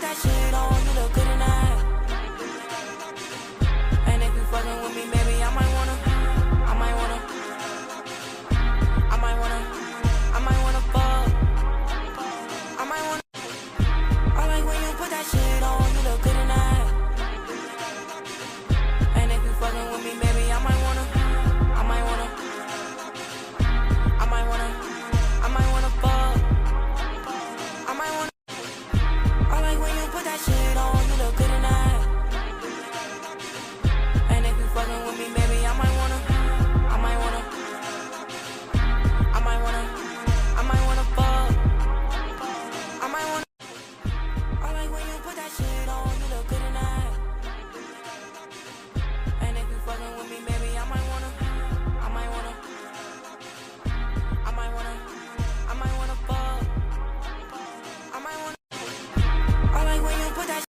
that shit on, you look good in that. And if you fucking with me, baby, I might wanna fuck. I might wanna. I like when you put that shit on, you look good in that. And if you fucking with me, baby, I might wanna fuck. I might wanna fuck. I might wanna. I like when you put that shit on, you look good in that.